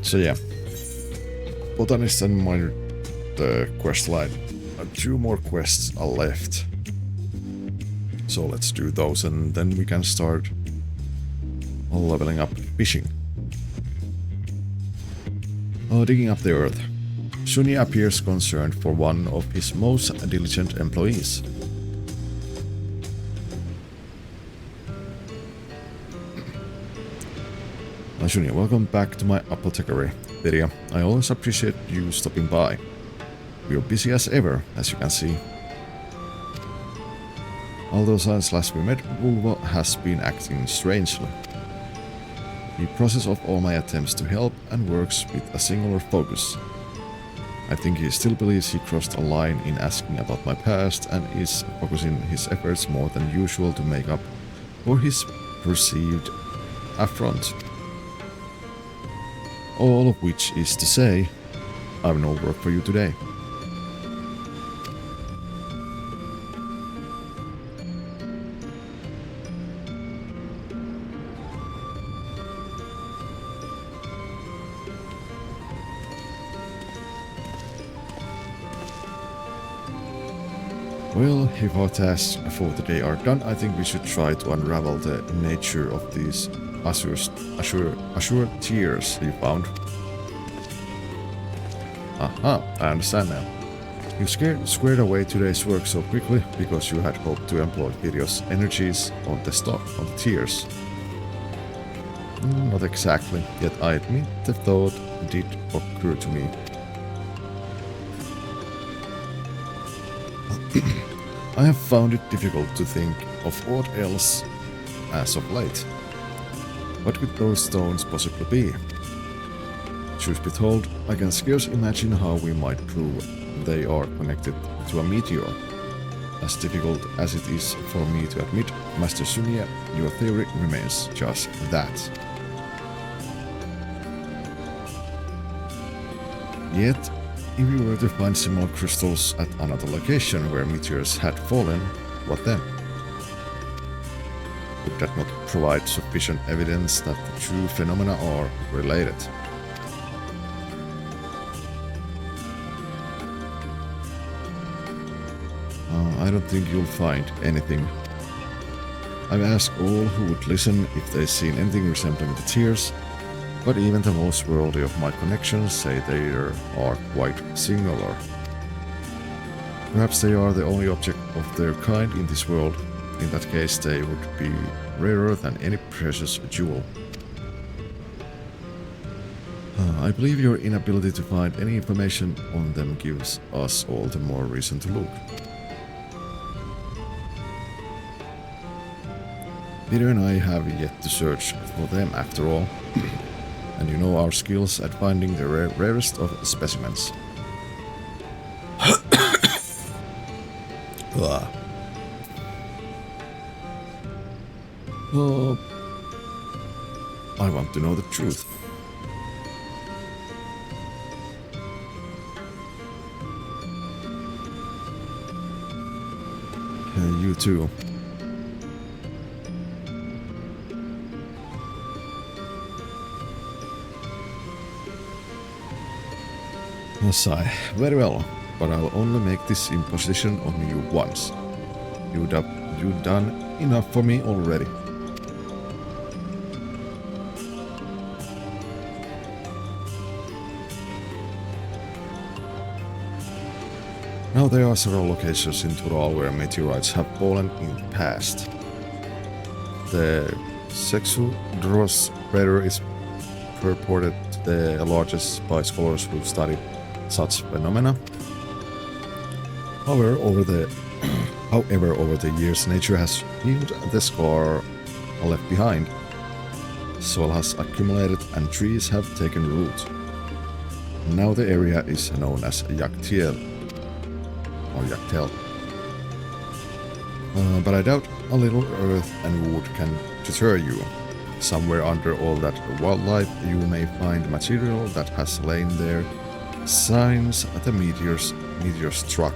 So yeah, botanist and miner quest line. 2 more quests are left. So let's do those and then we can start leveling up fishing. Digging up the earth. Sunya appears concerned for one of his most diligent employees. Sunya, welcome back to my apothecary. Lydia, I always appreciate you stopping by. We're busy as ever, as you can see. Although since last we met, Vulva has been acting strangely. He processes off all my attempts to help and works with a singular focus. I think he still believes he crossed a line in asking about my past and is focusing his efforts more than usual to make up for his perceived affront. All of which is to say, I've no work for you today. Well, if our tasks for the day are done, I think we should try to unravel the nature of these Azure tears you found. Aha, I understand now. You squared away today's work so quickly because you had hoped to employ Virios' energies on the tears. Not exactly, yet I admit the thought did occur to me. I have found it difficult to think of what else as of late. What could those stones possibly be? Truth be told, I can scarce imagine how we might prove they are connected to a meteor. As difficult as it is for me to admit, Master Sunya, your theory remains just that. Yet, if we were to find similar crystals at another location where meteors had fallen, what then? Would that not provide sufficient evidence that the two phenomena are related? I don't think you'll find anything. I've asked all who would listen if they've seen anything resembling the tears, but even the most worldly of my connections say they are quite singular. Perhaps they are the only object of their kind in this world. In that case, they would be rarer than any precious jewel. I believe your inability to find any information on them gives us all the more reason to look. Peter and I have yet to search for them after all. And you know our skills at finding the rarest of specimens. I want to know the truth. You too. Sigh. Very well, but I'll only make this imposition on you once. You've done enough for me already. Now there are several locations in Tural where meteorites have fallen in the past. The Sexudros crater is purported the largest by scholars who study such phenomena. However, over the years, nature has healed the scar left behind. Soil has accumulated and trees have taken root. Now the area is known as Yaktiel, or Yaktel. But I doubt a little earth and wood can deter you. Somewhere under all that wildlife, you may find material that has lain there since the meteor struck.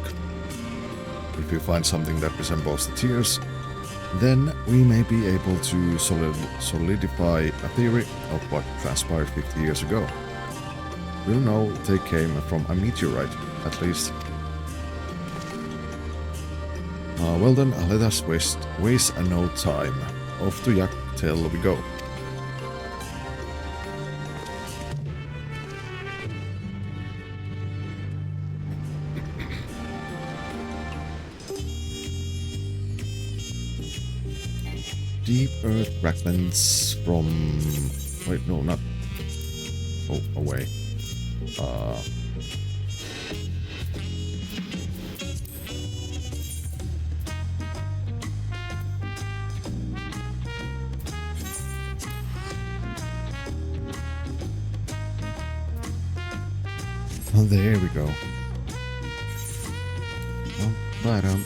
If you find something that resembles the tears, then we may be able to solidify a theory of what transpired 50 years ago. we'll know they came from a meteorite, at least. Well then, let us waste no time. Off to Dawntrail we go. Deep earth fragments from... Wait, no, not... Oh, away. Oh, there we go. Bum.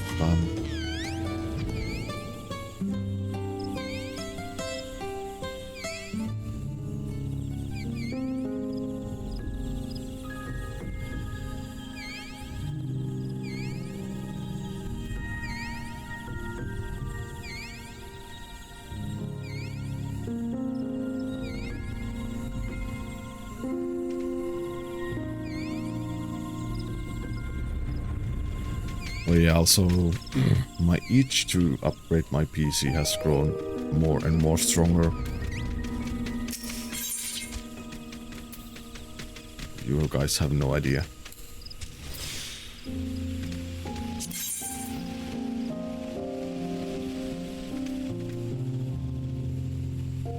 Oh yeah, also my itch to upgrade my PC has grown more and more stronger. You guys have no idea.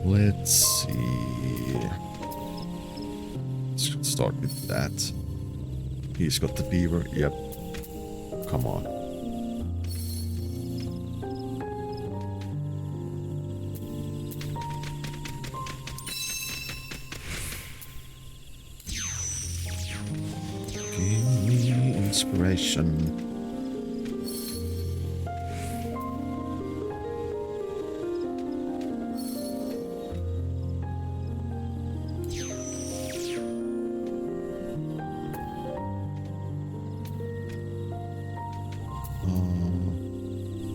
Let's see. Let's start with that. He's got the fever, yep. Come on. Give me inspiration.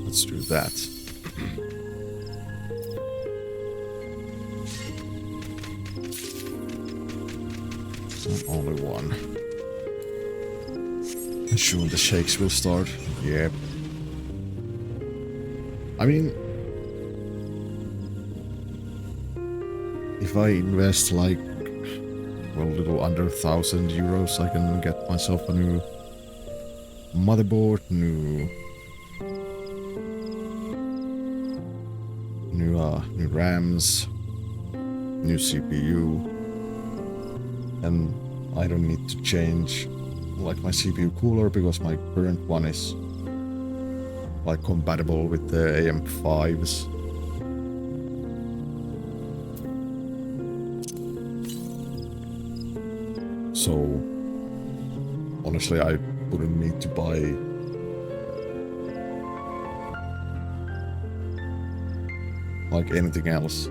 Let's do that. Only one. Soon the shakes will start. Yep. I mean, if I invest like, well, a little under 1,000 euros, I can get myself a new motherboard, new RAMs, new CPU, and I don't need to change like my CPU cooler because my current one is like compatible with the AM5s. So honestly, I wouldn't need to buy like anything else.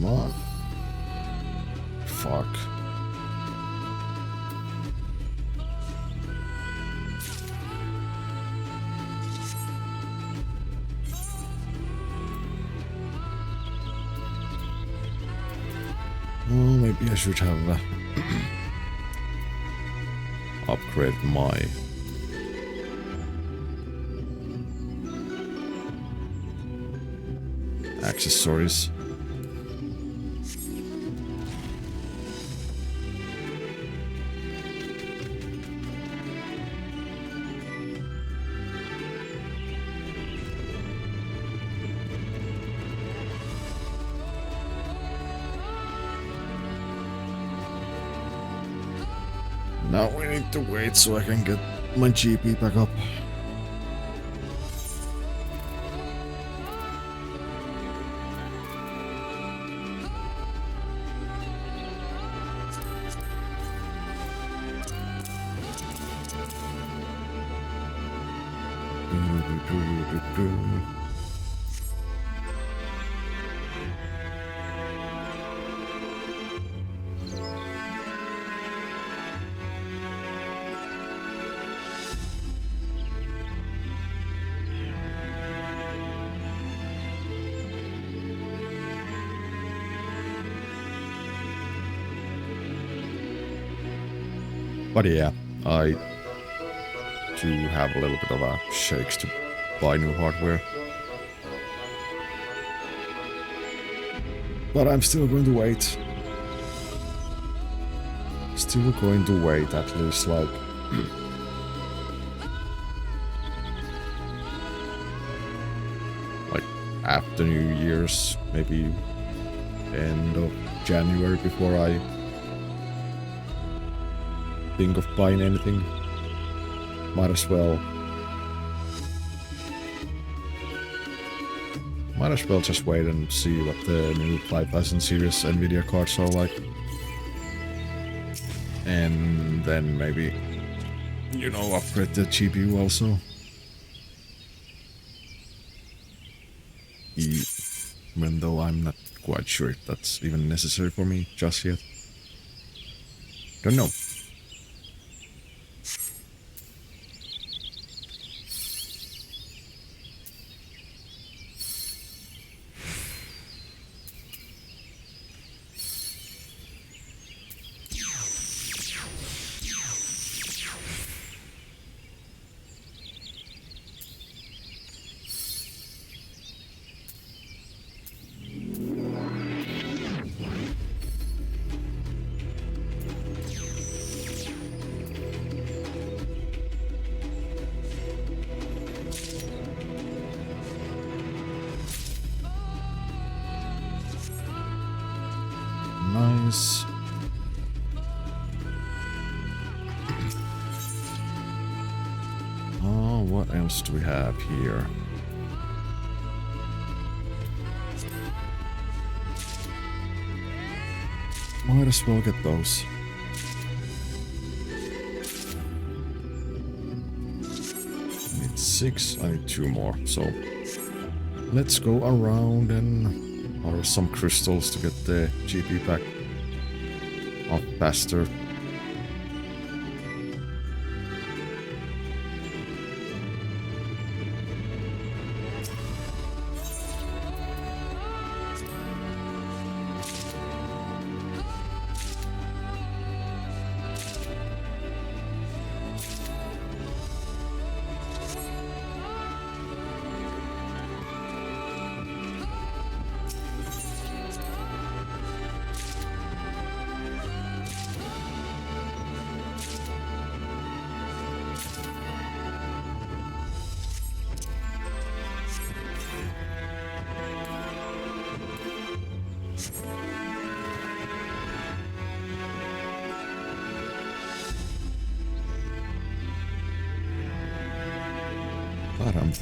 Come on. Fuck. Oh, maybe I should have upgraded my accessories. Now we need to wait so I can get my GP back up. But yeah, I do have a little bit of a shakes to buy new hardware. But I'm still going to wait. Still going to wait at least like like after New Year's, maybe end of January before I think of buying anything. Might as well just wait and see what the new 5000 series Nvidia cards are like. And then maybe, you know, upgrade the GPU also. Even though I'm not quite sure if that's even necessary for me just yet. Don't know. Nice. Oh, what else do we have here? Might as well get those. I need 6, I need 2 more, so let's go around and or some crystals to get the GP back up faster.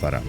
Param.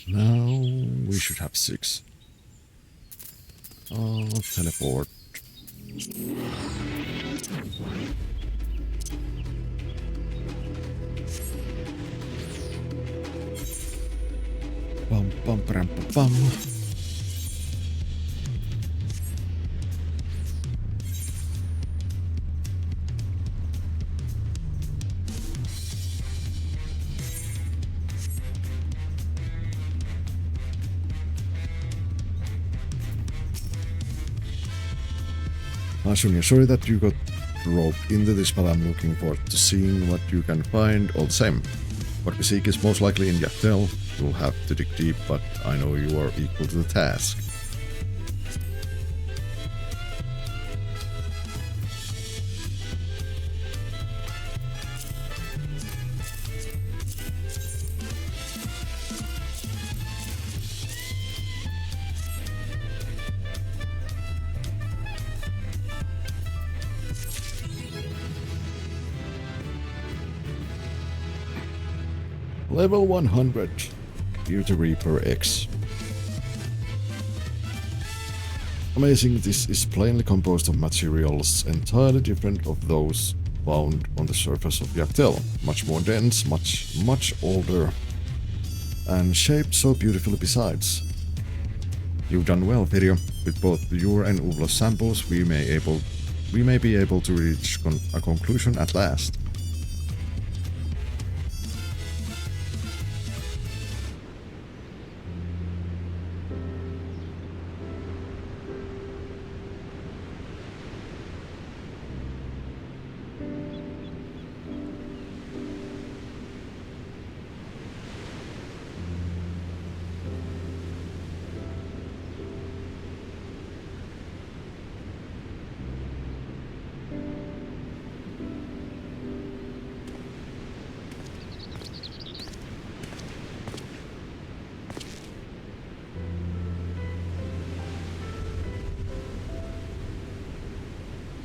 Now we should have 6. Oh, teleport. Bum bum bum bum. Sunya, sorry that you got roped into this, but I'm looking forward to seeing what you can find all the same. What we seek is most likely in Yaktel. You'll have to dig deep, but I know you are equal to the task. Level 100. Beauty Reaper X. Amazing, this is plainly composed of materials entirely different of those found on the surface of Yaktel. Much more dense, much older, and shaped so beautifully besides. You've done well, Video. With both your and Uvla's samples, we may be able to reach a conclusion at last.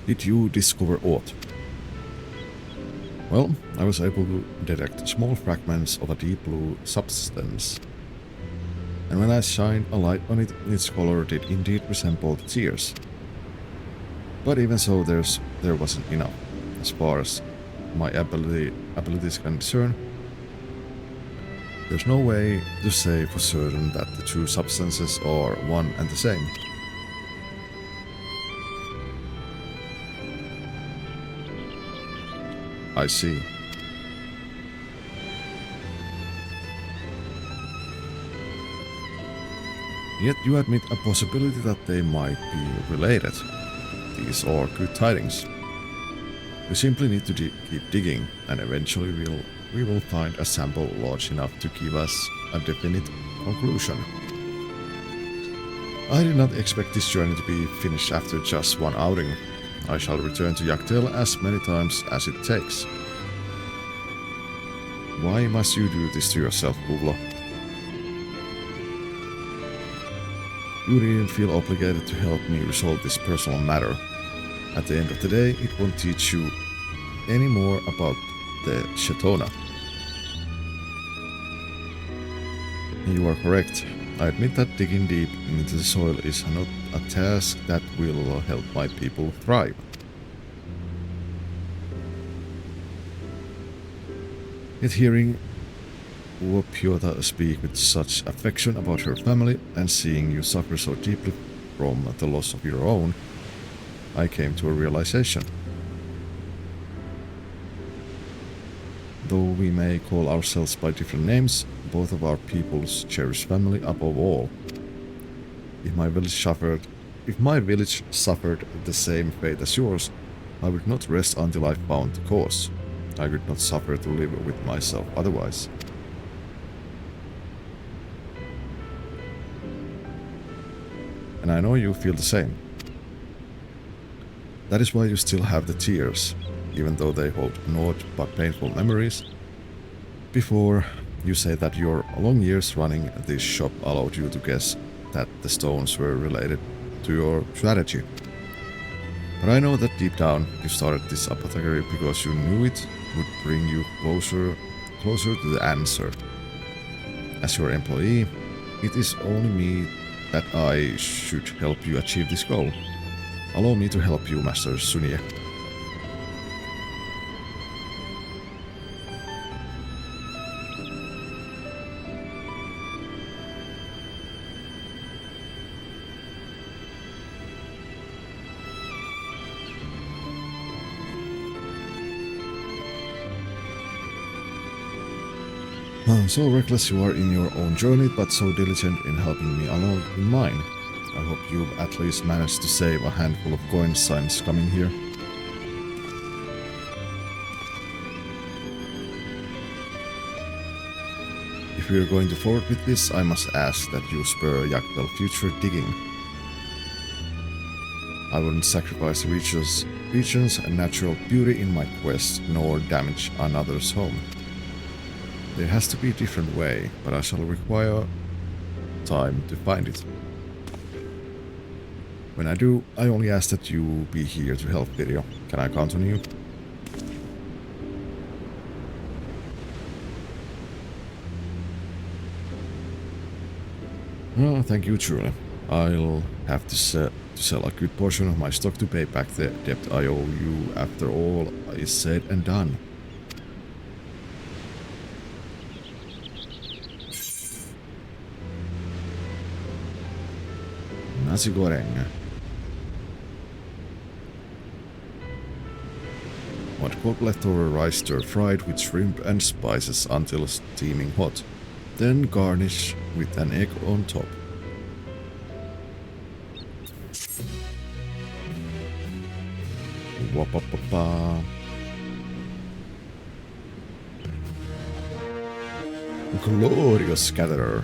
Did you discover aught? Well, I was able to detect small fragments of a deep blue substance. And when I shined a light on it, its color did indeed resemble the tears. But even so, there wasn't enough. As far as my abilities can discern, there's no way to say for certain that the two substances are one and the same. I see. Yet you admit a possibility that they might be related. These are good tidings. We simply need to keep digging, and eventually we will find a sample large enough to give us a definite conclusion. I did not expect this journey to be finished after just one outing. I shall return to Yaktel as many times as it takes. Why must you do this to yourself, Uvla? You didn't feel obligated to help me resolve this personal matter. At the end of the day, it won't teach you any more about the Shetona. You are correct. I admit that digging deep into the soil is not a task that will help my people thrive. Yet hearing Piotr speak with such affection about her family and seeing you suffer so deeply from the loss of your own, I came to a realization. Though we may call ourselves by different names, both of our peoples cherish family above all. If my village suffered the same fate as yours, I would not rest until I found the cause. I would not suffer to live with myself otherwise. And I know you feel the same. That is why you still have the tears, even though they hold naught but painful memories. Before, you say that your long years running this shop allowed you to guess that the stones were related to your strategy. But I know that deep down you started this apothecary because you knew it would bring you closer to the answer. As your employee, it is only me that I should help you achieve this goal. Allow me to help you, Master Sunie. So reckless you are in your own journey, but so diligent in helping me along in mine. I hope you've at least managed to save a handful of coin signs coming here. If we are going to forward with this, I must ask that you spur Yakdal future digging. I wouldn't sacrifice the region's natural beauty in my quest, nor damage another's home. There has to be a different way, but I shall require time to find it. When I do, I only ask that you be here to help video. Can I count on you? Oh, thank you truly. I'll have to sell a good portion of my stock to pay back the debt I owe you after all is said and done. Nasi goreng. One cold leftover rice stir-fried with shrimp and spices until steaming hot. Then garnish with an egg on top. Wapapapa. Glorious gatherer.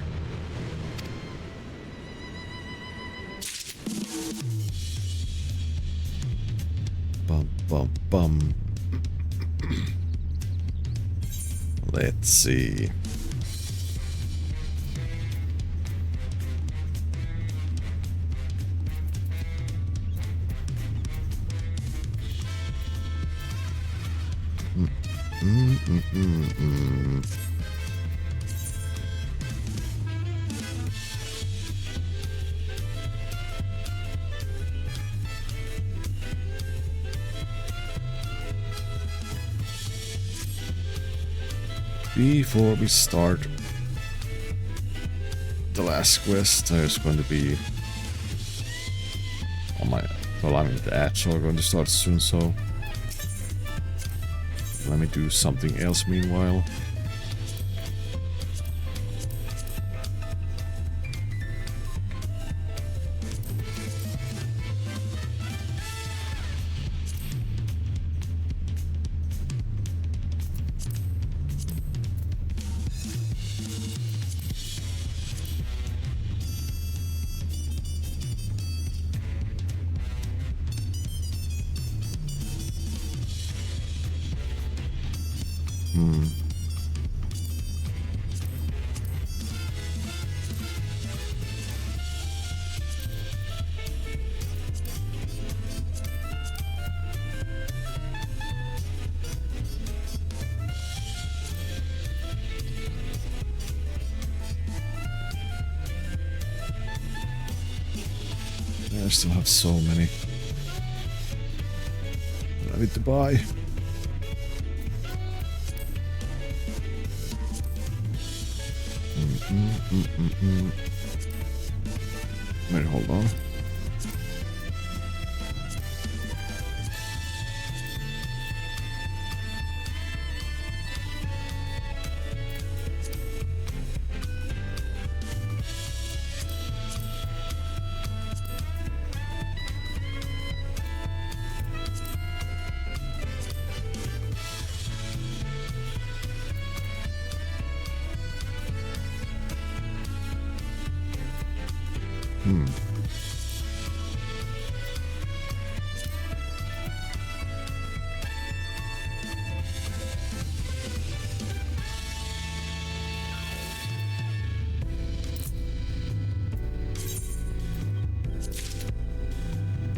Bum bum bum. Let's see. Before we start the last quest, there's going to be on my, well, I mean the ads are going to start soon, so let me do something else meanwhile. I still have so many. I need to buy. Wait, hold on.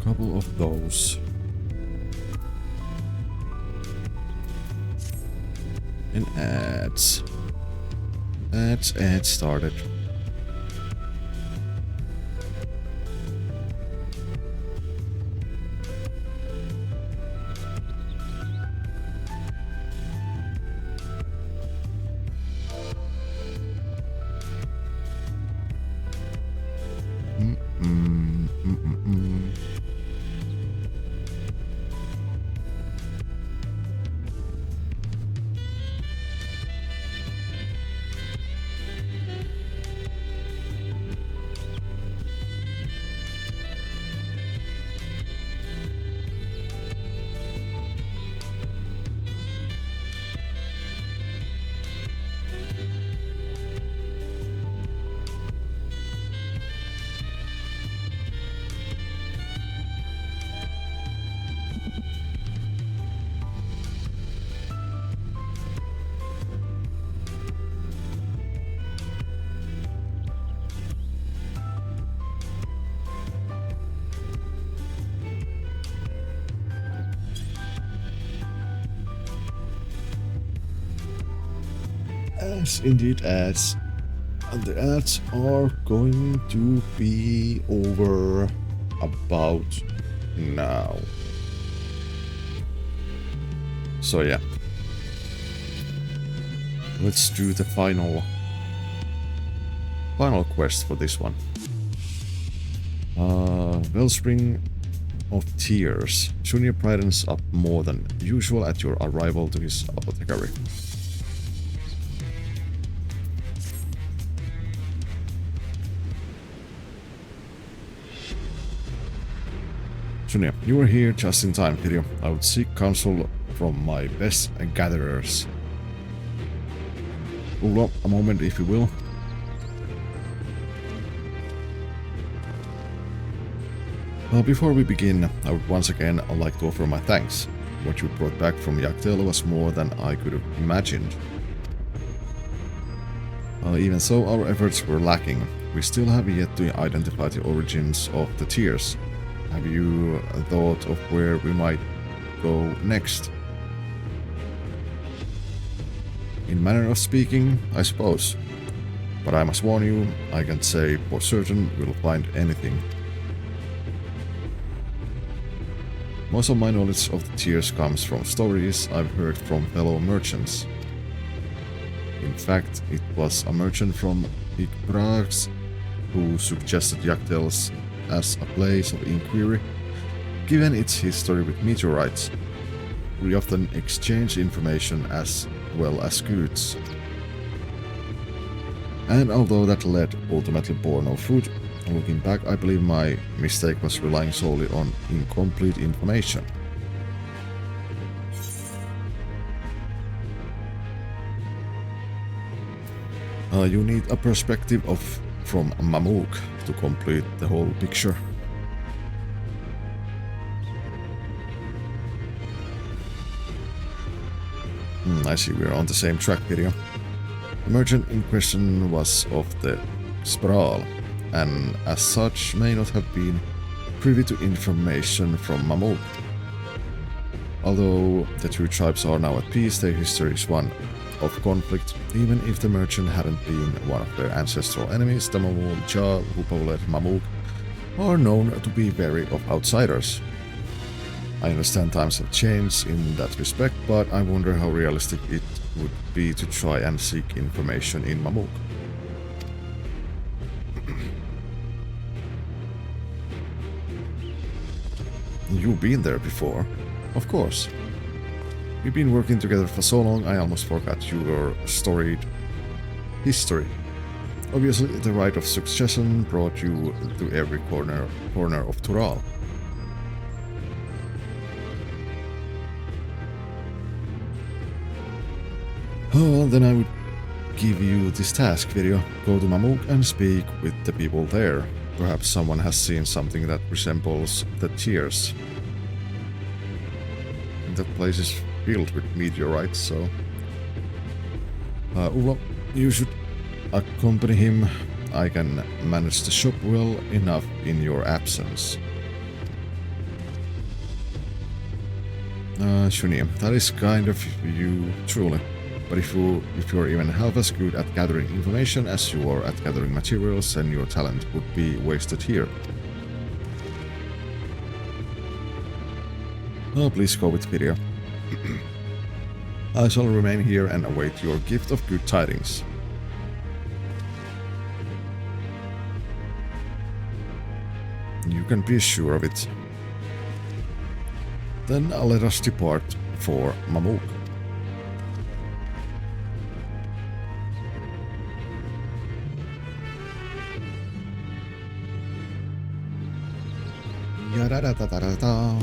Couple of those. And ads. Ads started. As indeed ads. And the ads are going to be over about now. So yeah. Let's do the final quest for this one. Wellspring of Tears. Junior brightens up more than usual at your arrival to his apothecary. Junior, you are here just in time, Kiryu. I would seek counsel from my best gatherers. Hold up a moment, if you will. Before we begin, I would once again like to offer my thanks. What you brought back from XIV was more than I could have imagined. Even so, our efforts were lacking. We still have yet to identify the origins of the tears. Have you thought of where we might go next? In manner of speaking, I suppose. But I must warn you, I can't say for certain we'll find anything. Most of my knowledge of the tears comes from stories I've heard from fellow merchants. In fact, it was a merchant from XIV who suggested XIV as a place of inquiry. Given its history with meteorites, we often exchange information as well as goods. And although that lead ultimately bore no fruit, looking back, I believe my mistake was relying solely on incomplete information. You need a perspective from Mamook to complete the whole picture. I see we're on the same track, video. The merchant in question was of the Sprawl, and as such may not have been privy to information from Mamook. Although the two tribes are now at peace, their history is one of conflict. Even if the merchant hadn't been one of their ancestral enemies, the Mamul who populated Mamook are known to be wary of outsiders. I understand times have changed in that respect, but I wonder how realistic it would be to try and seek information in Mamook. You've been there before. Of course. We've been working together for so long, I almost forgot your storied history. Obviously, the right of succession brought you to every corner of Tural. Oh, then I would give you this task, video. Go to Mamook and speak with the people there. Perhaps someone has seen something that resembles the tears. That place is filled with meteorites, so... Ulo, you should accompany him. I can manage the shop well enough in your absence. Shuni, that is kind of you, truly. But if you're even half as good at gathering information as you are at gathering materials, then your talent would be wasted here. Oh, please go with video. I shall remain here and await your gift of good tidings. You can be sure of it. Then let us depart for Mamook. Yada-da-da-da-da-da.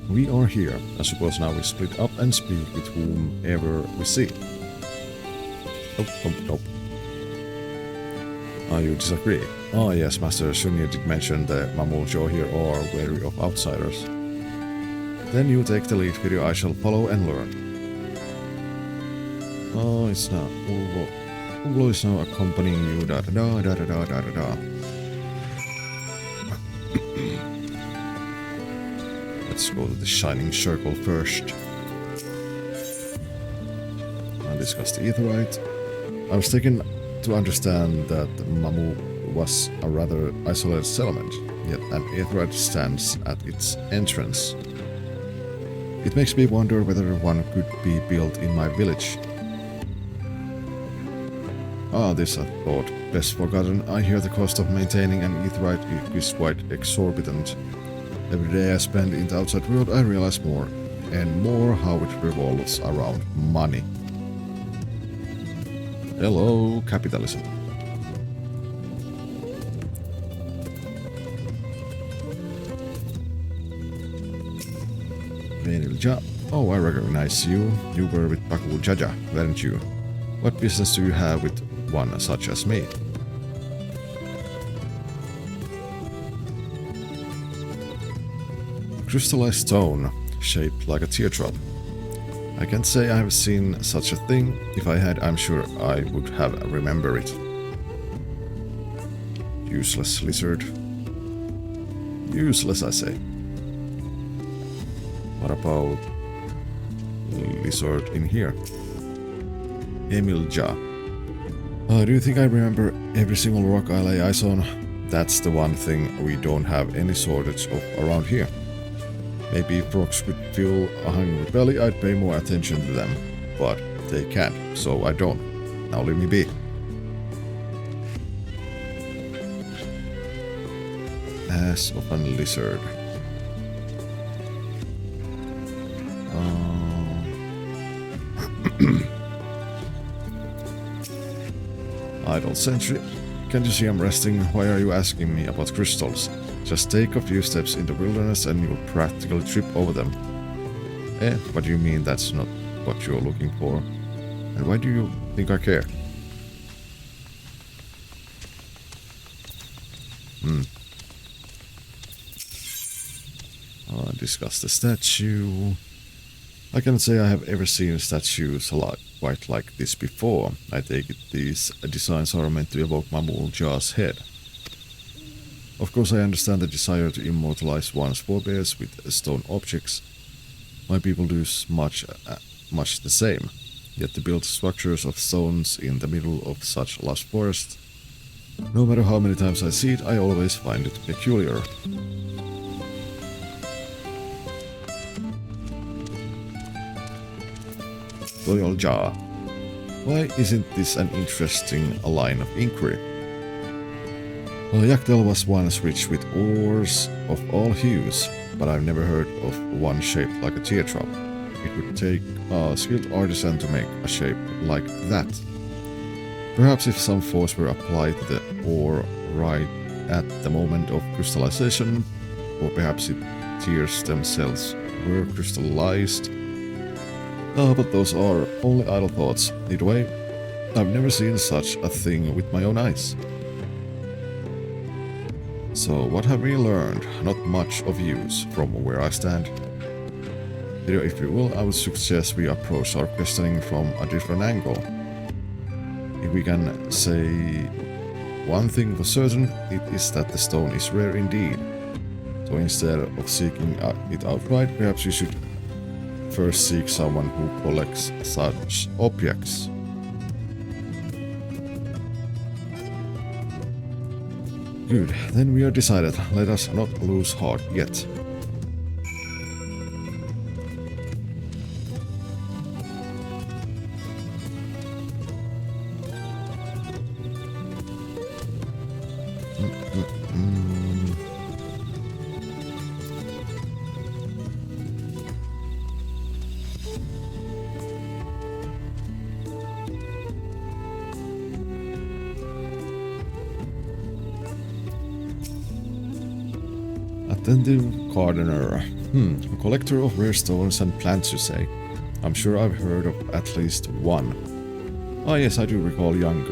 We are here. I suppose now we split up and speak with whomever we see. Nope. You disagree? Oh yes, Master Shunya did mention the Mamuljo here are wary of outsiders. Then you take the lead video, I shall follow and learn. Oh, it's not. Ulo is now accompanying you, da da da da da da da da. Let's go to the Shining Circle first. And discuss the Aetheryte. I was taken to understand that Mamu was a rather isolated settlement, yet an Aetheryte stands at its entrance. It makes me wonder whether one could be built in my village. Ah, this I thought best forgotten. I hear the cost of maintaining an Aetheryte is quite exorbitant. Every day I spend in the outside world, I realize more and more how it revolves around money. Hello, capitalism. Venilja. Oh, I recognize you. You were with Baku Jaja, weren't you? What business do you have with one such as me? Crystallized stone, shaped like a teardrop. I can't say I have seen such a thing. If I had, I'm sure I would have remembered it. Useless lizard. Useless, I say. What about lizard in here? Emilja. Do you think I remember every single rock I lay eyes on? That's the one thing we don't have any shortage of around here. Maybe if rocks could fuel a hungry belly, I'd pay more attention to them. But they can't, so I don't. Now leave me be. Ass of a lizard. Idle sentry. Can't you see I'm resting? Why are you asking me about crystals? Just take a few steps in the wilderness and you'll practically trip over them. What do you mean that's not what you're looking for? And why do you think I care? Discuss the statue. I can't say I have ever seen statues quite like this before. I take it these designs are meant to evoke Mamul Jaw's head. Of course I understand the desire to immortalize one's forebears with stone objects. My people do much the same. Yet to build structures of stones in the middle of such lush forest, no matter how many times I see it, I always find it peculiar. Loyal Jaw. Why isn't this an interesting line of inquiry? Well, Yakdel was once rich with ores of all hues, but I've never heard of one shaped like a teardrop. It would take a skilled artisan to make a shape like that. Perhaps if some force were applied to the ore right at the moment of crystallization, or perhaps the tears themselves were crystallized. But those are only idle thoughts. Either way, I've never seen such a thing with my own eyes. So what have we learned? Not much of use from where I stand. If you will, I would suggest we approach our questioning from a different angle. If we can say one thing for certain, it is that the stone is rare indeed. So instead of seeking it outright, perhaps you should first seek someone who collects such objects. Good, then we are decided. Let us not lose heart yet. Attentive gardener. A collector of rare stones and plants, you say? I'm sure I've heard of at least one. Ah yes, I do recall young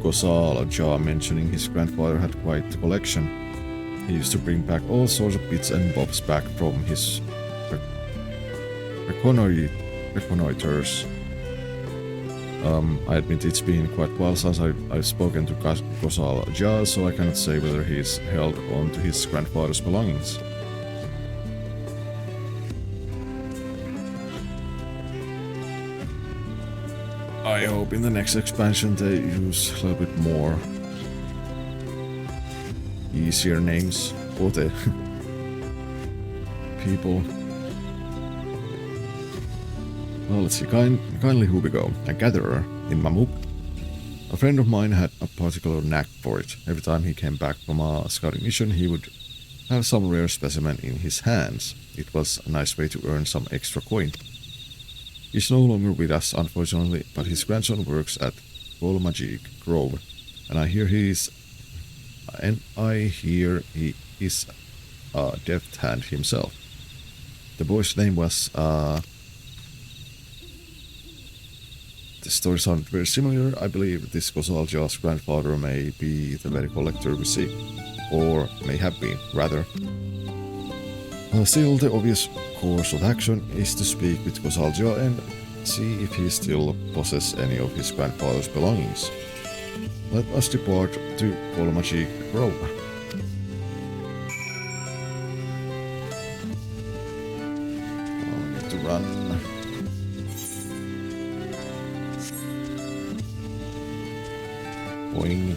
Gosal Jah mentioning his grandfather had quite the collection. He used to bring back all sorts of bits and bobs back from his reconnoiters. I admit it's been quite a while since I've spoken to Gosal Jah, so I cannot say whether he's held on to his grandfather's belongings. I hope in the next expansion they use a little bit more easier names for the people. Well, let's see, kindly who we go. A gatherer in Mamuk. A friend of mine had a particular knack for it. Every time he came back from a scouting mission, he would have some rare specimen in his hands. It was a nice way to earn some extra coin. He's no longer with us, unfortunately, but his grandson works at Volmagic Grove, and I hear he is a deft hand himself. The boy's name was the story sounded very similar. I believe this Gosal Jah's grandfather may be the very collector we seek, or may have been, rather. Still, the obvious course of action is to speak with Gosal Jah and see if he still possesses any of his grandfather's belongings. Let us depart to Volmagic Grove. I need to run. Boing.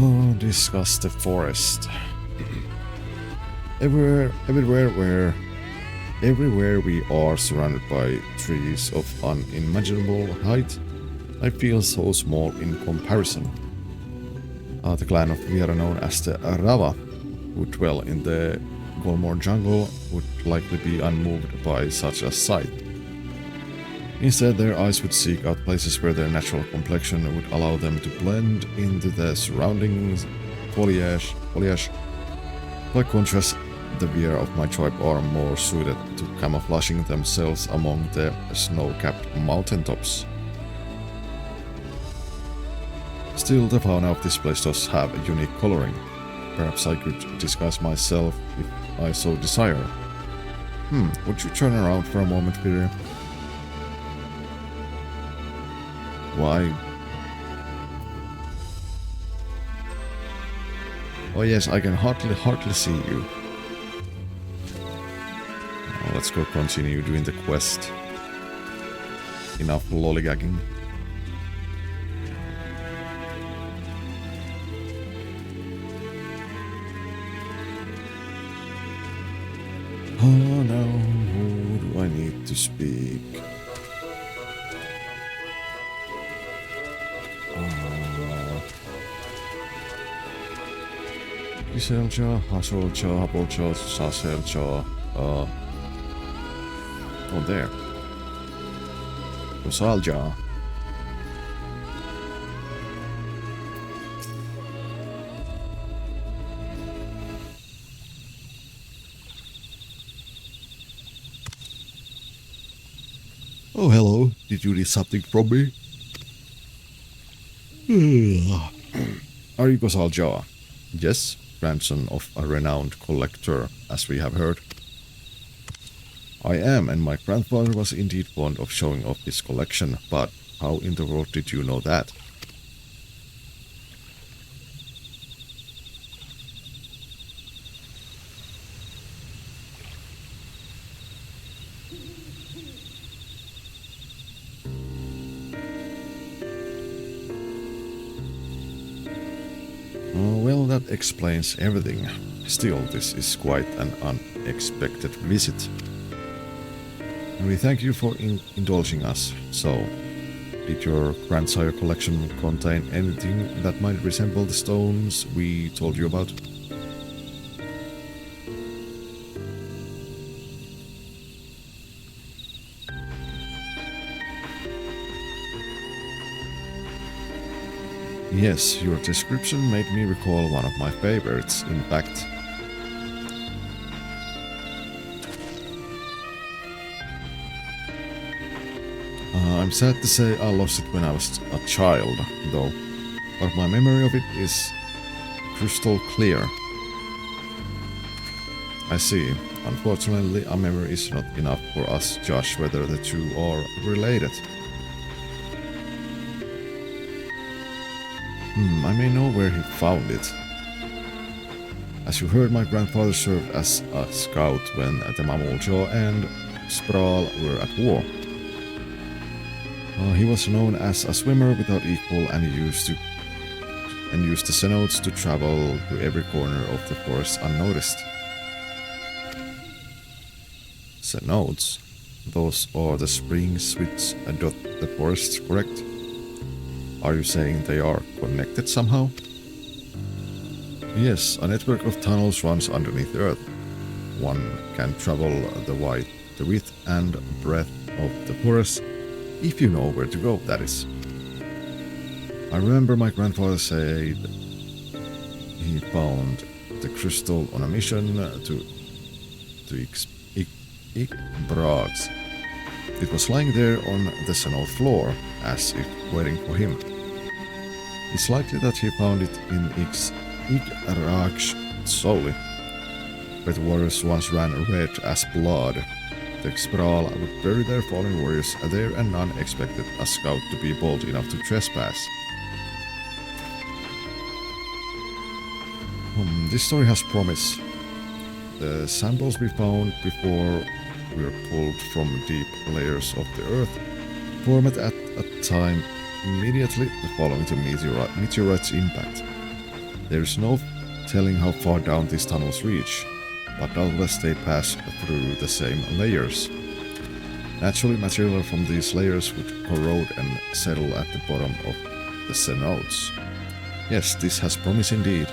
Oh, discuss the forest. Everywhere we are surrounded by trees of unimaginable height, I feel so small in comparison. The clan of Viera, known as the Rava, who dwell in the Golmore jungle, would likely be unmoved by such a sight. Instead, their eyes would seek out places where their natural complexion would allow them to blend into the surrounding foliage. By contrast, the Viera of my tribe are more suited to camouflaging themselves among the snow-capped mountaintops. Still, the fauna of this place does have a unique coloring. Perhaps I could disguise myself if I so desire. Would you turn around for a moment, Viera? Why? Oh yes, I can hardly see you. Now let's go continue doing the quest. Enough lollygagging. Oh no, who do I need to speak? Giselja, Hasolja, Habolja, Saselja, oh there. Gosalja. Oh hello, did you need something from me? Are you Gosalja? Yes, grandson of a renowned collector, as we have heard. I am, and my grandfather was indeed fond of showing off his collection, but how in the world did you know that? Well, that explains everything. Still, this is quite an unexpected visit. And we thank you for indulging us. So, did your grandsire collection contain anything that might resemble the stones we told you about? Yes, your description made me recall one of my favorites, in fact. I'm sad to say I lost it when I was a child, though, but my memory of it is crystal clear. I see. Unfortunately, a memory is not enough for us to judge whether the two are related. I may know where he found it. As you heard, my grandfather served as a scout when the Mamuljo and Sprawl were at war. He was known as a swimmer without equal and used the cenotes to travel to every corner of the forest unnoticed. Cenotes? Those are the springs which dot the forest, correct? Are you saying they are connected somehow? Yes, a network of tunnels runs underneath the earth. One can travel the width and breadth of the forest, if you know where to go, that is. I remember my grandfather said he found the crystal on a mission to Brags. It was lying there on the cenote floor, as if waiting for him. It's likely that he found it in Igrag's solely, where the waters once ran red as blood. The Sprawl would bury their fallen warriors there, and none expected a scout to be bold enough to trespass. This story has promise. The samples we found before we were pulled from deep layers of the earth formed at a time immediately following the meteorite's impact. There is no telling how far down these tunnels reach, but doubtless they pass through the same layers. Naturally, material from these layers would corrode and settle at the bottom of the cenotes. Yes, this has promise indeed.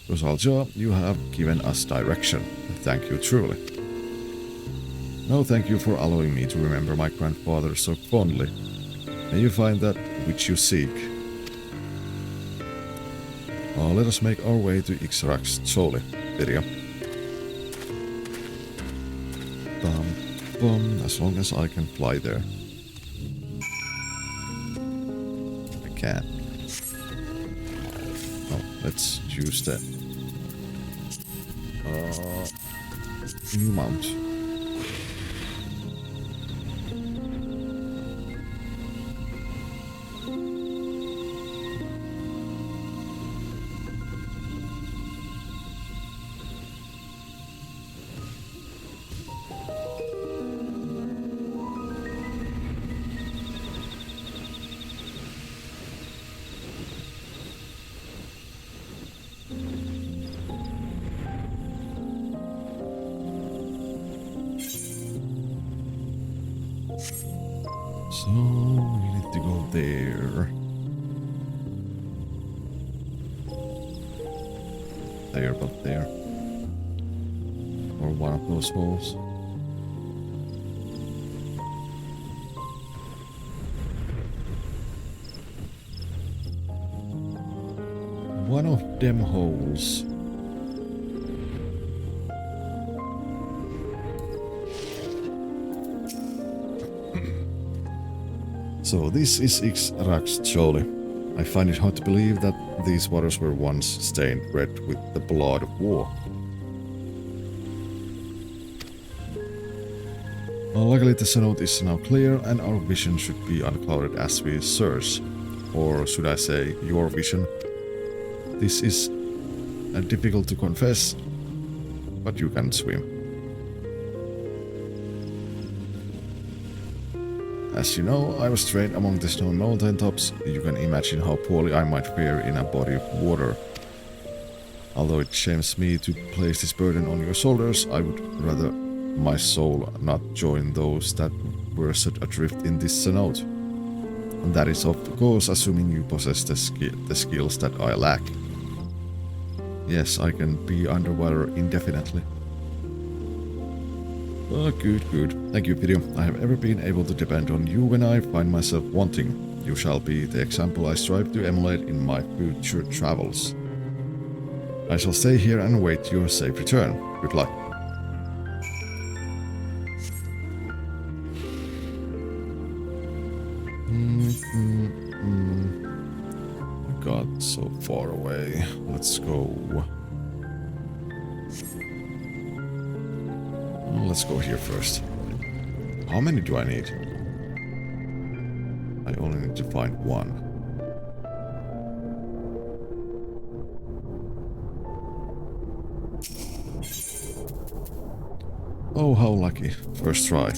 Rosalja, you have given us direction. Thank you truly. No, thank you for allowing me to remember my grandfather so fondly. May you find that which you seek. Let us make our way to XIV, Virya. As long as I can fly there. I can. Oh, let's use the new mount. So, we need to go there. There, but there. Or one of those holes. One of them holes. So this is XIV. I find it hard to believe that these waters were once stained red with the blood of war. Luckily the cenote is now clear and our vision should be unclouded as we search. Or should I say, your vision. This is difficult to confess, but you can swim. As you know, I was trained among the snow mountaintops. You can imagine how poorly I might fare in a body of water. Although it shames me to place this burden on your shoulders, I would rather my soul not join those that were set adrift in this cenote. And that is of course assuming you possess the skills that I lack. Yes, I can be underwater indefinitely. Oh, good, good. Thank you, video. I have ever been able to depend on you when I find myself wanting. You shall be the example I strive to emulate in my future travels. I shall stay here and await your safe return. Good luck. God, so far away. Let's go. Let's go here first. How many do I need? I only need to find one. Oh, how lucky. First try.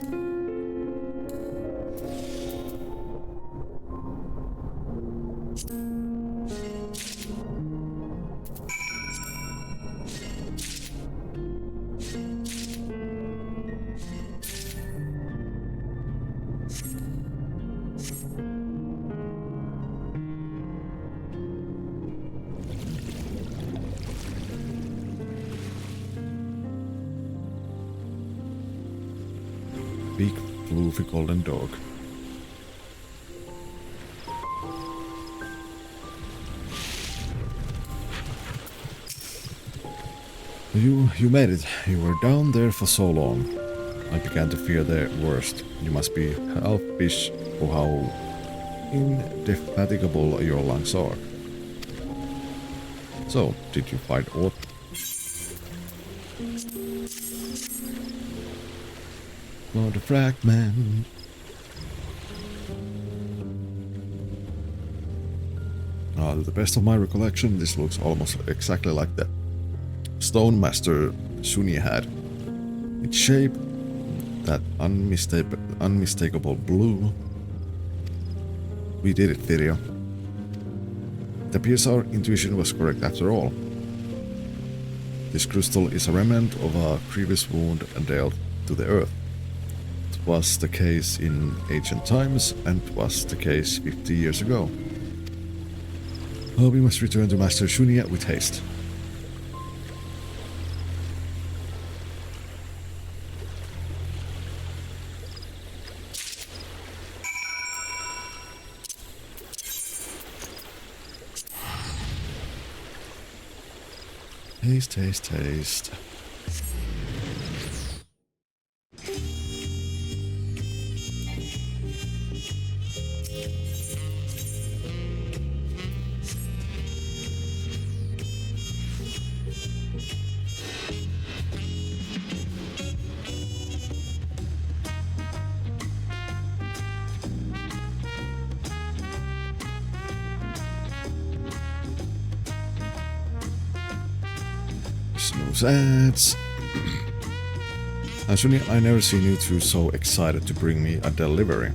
Big, floofy golden dog. You made it. You were down there for so long. I began to fear the worst. You must be half fish or how indefatigable your lungs are. So, did you find aught? For the fragment. To the best of my recollection, this looks almost exactly like the stone master Sunni had. Its shape, that unmistakable blue. We did it, video. It appears our intuition was correct after all. This crystal is a remnant of a previous wound dealt to the earth. It was the case in ancient times, and it was the case 50 years ago. Oh, we must return to Master Shunia with haste. Taste, taste, taste. Snooze ads. Anthony, I never seen you two so excited to bring me a delivery.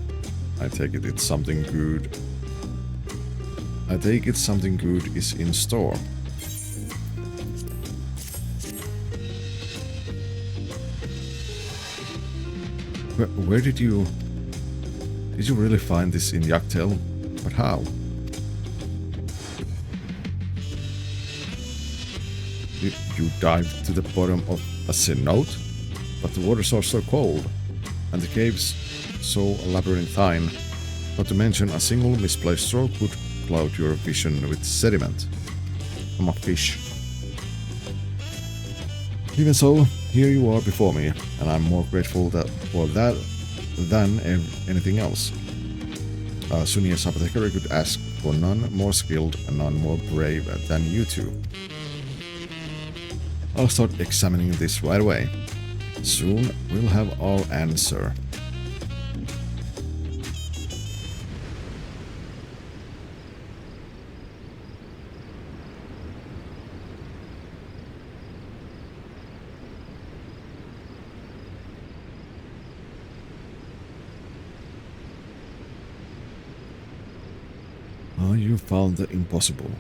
I take it it's something good. I take it something good is in store. Where did you really find this in Dawntrail? But how? You dived to the bottom of a cenote, but the waters are so cold, and the caves so labyrinthine. Not to mention a single misplaced stroke would cloud your vision with sediment. I'm a fish. Even so, here you are before me, and I'm more grateful for that than anything else. Sunia's apothecary could ask for none more skilled and none more brave than you two. I'll start examining this right away. Soon we'll have our answer. Oh, you found the impossible.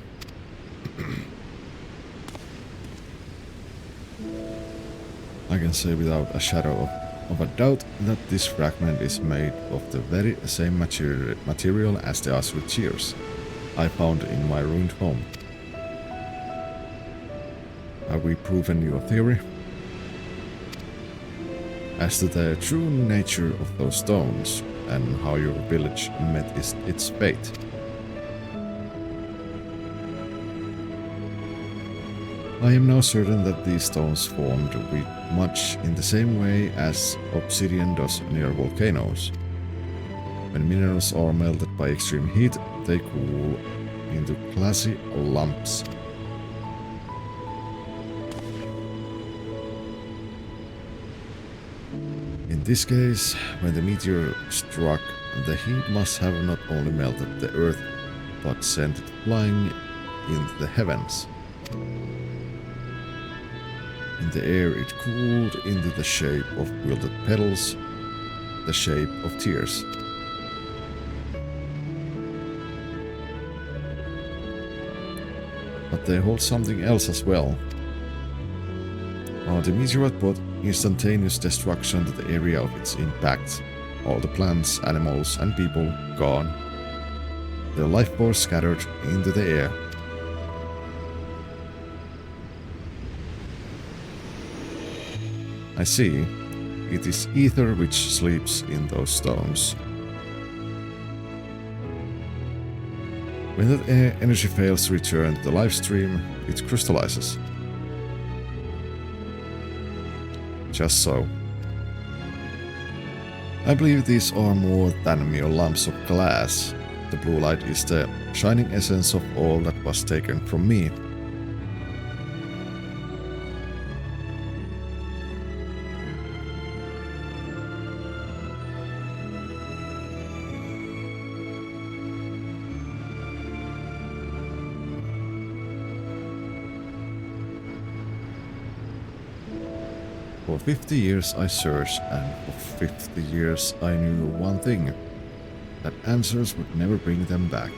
I can say without a shadow of a doubt that this fragment is made of the very same material as the azure tears I found in my ruined home. Have we proven your theory? as to the true nature of those stones and how your village met its fate. I am now certain that these stones formed much in the same way as obsidian does near volcanoes. When minerals are melted by extreme heat, they cool into glassy lumps. In this case, when the meteor struck, the heat must have not only melted the earth, but sent it flying into the heavens. In the air it cooled into the shape of wilted petals, the shape of tears. But they hold something else as well. The meteorite brought instantaneous destruction to the area of its impact. All the plants, animals, and people gone. Their life force scattered into the air. I see. It is ether which sleeps in those stones. When that energy fails to return to the life stream, it crystallizes. Just so. I believe these are more than mere lumps of glass. The blue light is the shining essence of all that was taken from me. For 50 years I searched, and for 50 years I knew one thing, that answers would never bring them back.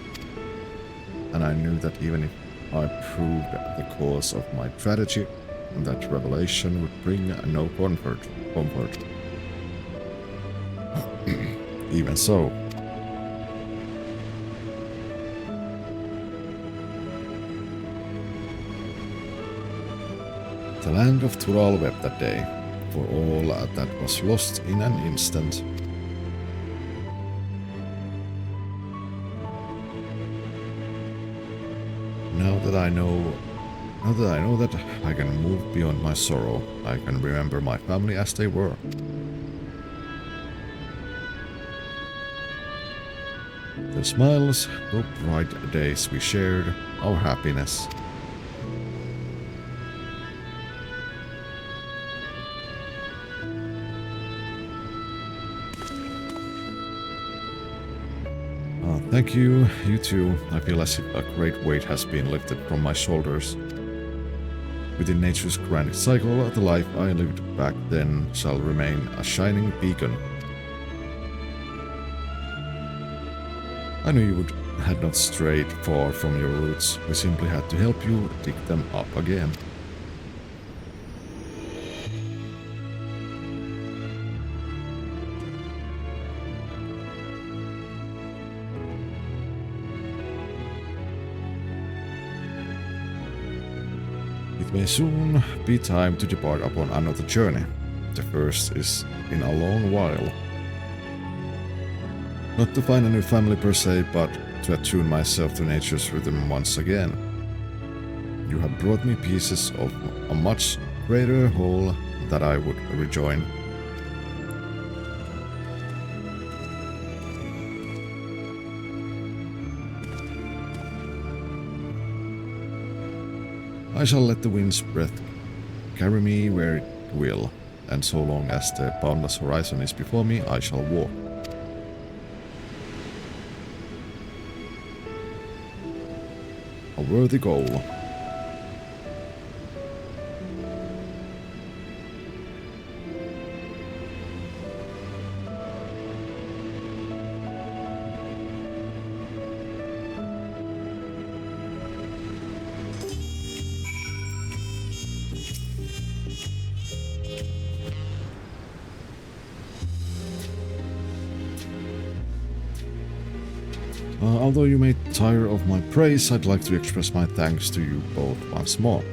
And I knew that even if I proved the cause of my tragedy, that revelation would bring no comfort. Even so. The land of Tural wept that day, for all that was lost in an instant. Now that I know that I can move beyond my sorrow, I can remember my family as they were. The smiles, the bright days we shared, our happiness. Thank you, you too. I feel as if a great weight has been lifted from my shoulders. Within nature's grand cycle, the life I lived back then shall remain a shining beacon. I knew you had not strayed far from your roots. We simply had to help you dig them up again. It may soon be time to depart upon another journey. The first is in a long while. Not to find a new family per se, but to attune myself to nature's rhythm once again. You have brought me pieces of a much greater whole that I would rejoin. I shall let the wind's breath carry me where it will, and so long as the boundless horizon is before me, I shall walk. A worthy goal. Although you may tire of my praise, I'd like to express my thanks to you both once more.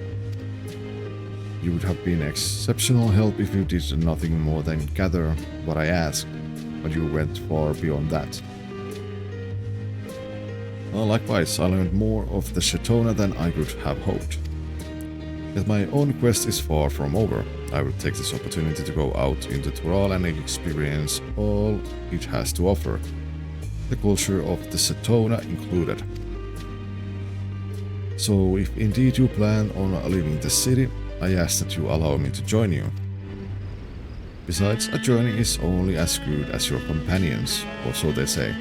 You would have been exceptional help if you did nothing more than gather what I asked, but you went far beyond that. Well, likewise, I learned more of the Shatona than I could have hoped. Yet my own quest is far from over. I will take this opportunity to go out into Tural and experience all it has to offer, the culture of the Shatona included. So if indeed you plan on leaving the city, I ask that you allow me to join you. Besides, a journey is only as good as your companions, or so they say.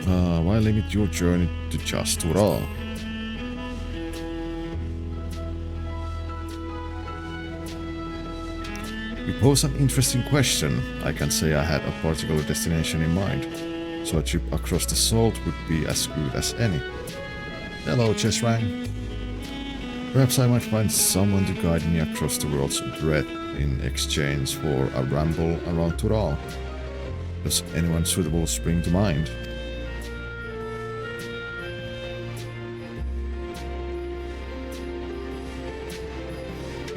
Why limit your journey to just Tural? You pose an interesting question. I can say I had a particular destination in mind, so a trip across the salt would be as good as any. Hello, Chesrang. Perhaps I might find someone to guide me across the world's breadth in exchange for a ramble around Tural. Does anyone suitable spring to mind?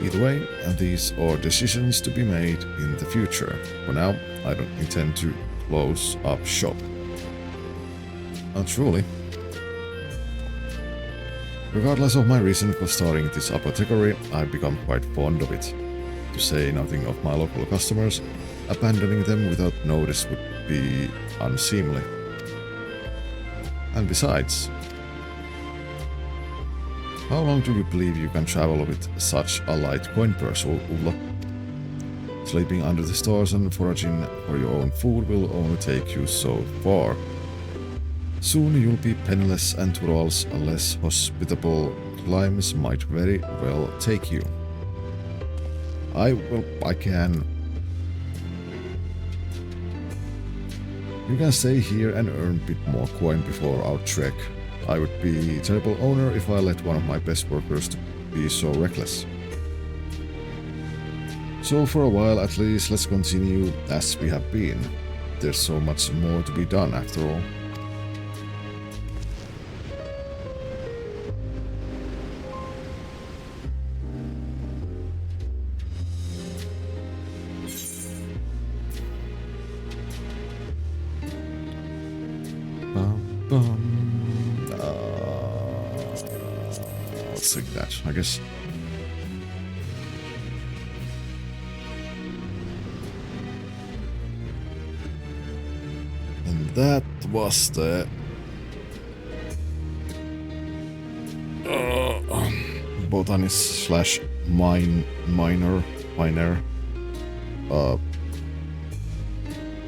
Either way, these are decisions to be made in the future. For now, I don't intend to close up shop. Not truly. Regardless of my reason for starting this apothecary, I've become quite fond of it. To say nothing of my local customers, abandoning them without notice would be unseemly. And besides, how long do you believe you can travel with such a light coin purse, Ulla? Sleeping under the stars and foraging for your own food will only take you so far. Soon you'll be penniless and Tural's less hospitable climes might very well take you. I can. You can stay here and earn a bit more coin before our trek. I would be a terrible owner if I let one of my best workers to be so reckless. So for a while at least, let's continue as we have been. There's so much more to be done after all. Let's take that, I guess. And that was the botanist slash miner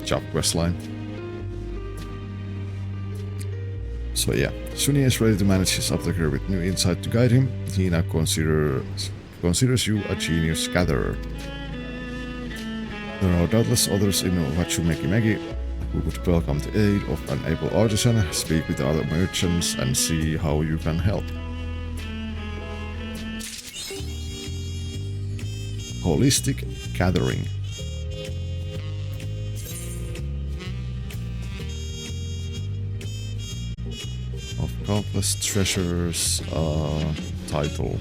job questline. So yeah, Sunny is ready to manage his apothecary with new insight to guide him. He now considers you a genius gatherer. There are doubtless others in Wachumeki who would welcome the aid of an able artisan, speak with other merchants and see how you can help. Holistic gathering. Of countless treasures, title.